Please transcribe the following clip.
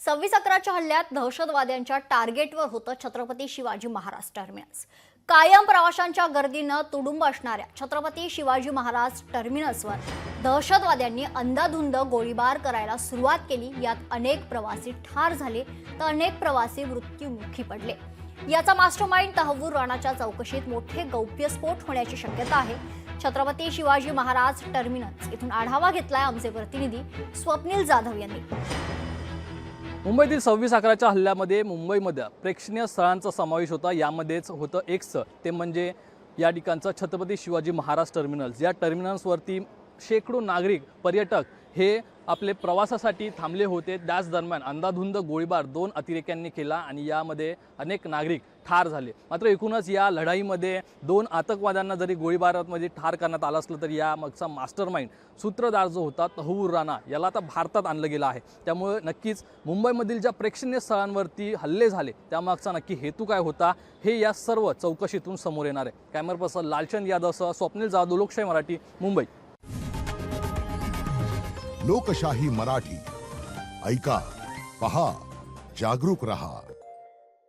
26/11च्या हल्ल्यात दहशतवाद्यांच्या टार्गेटवर होतं छत्रपती शिवाजी महाराज टर्मिनस। कायम प्रवाशांच्या गर्दीनं तुडुंब असणाऱ्या छत्रपती शिवाजी महाराज टर्मिनसवर दहशतवाद्यांनी अंधाधुंद गोळीबार करायला सुरुवात केली। यात अनेक प्रवासी ठार झाले तर अनेक प्रवासी मृत्युमुखी पडले। याचा मास्टरमाइंड तहव्वूर राणाच्या चौकशीत मोठे गौप्यस्फोट होण्याची शक्यता आहे। छत्रपती शिवाजी महाराज टर्मिनस इथून आढावा घेतलाय आमचे प्रतिनिधी स्वप्नील जाधव यांनी। मुंबईतील 26/11च्या हल्ल्यामध्ये मुंबईमध्ये प्रेक्षणीय स्थळांचा समावेश होता। यामध्येच होतं एक स्थळ, ते म्हणजे या ठिकाणचं छत्रपती शिवाजी महाराज टर्मिनस। या टर्मिनसवरती शेकडो नागरिक पर्यटक हे आपले प्रवासासाठी थांबले होते। त्याच दरम्यान अंधाधुंद गोळीबार 2 अतिरेक्यांनी केला आणि यामध्ये अनेक नागरिक ठार झाले। मात्र एकूणच या लढाईमध्ये 2 आतंकवाद्यांना जरी गोळीबारामध्ये ठार करण्यात आलं असलं तरी या मागचा मास्टरमाइंड सूत्रधार जो होता तहव्वूर राणा याला आता भारतात आणलं गेलं आहे। त्यामुळे नक्कीच मुंबईमधील ज्या प्रेक्षणीय स्थळांवरती हल्ले झाले त्यामागचा नक्की हेतू काय होता हे या सर्व चौकशीतून समोर येणार आहे। कॅमेरा पर्सन लालचंद यादवसह स्वप्नील जाधव, लोकशाही मराठी, मुंबई। लोकशाही मराठी ऐका, पहा, जागरूक रहा।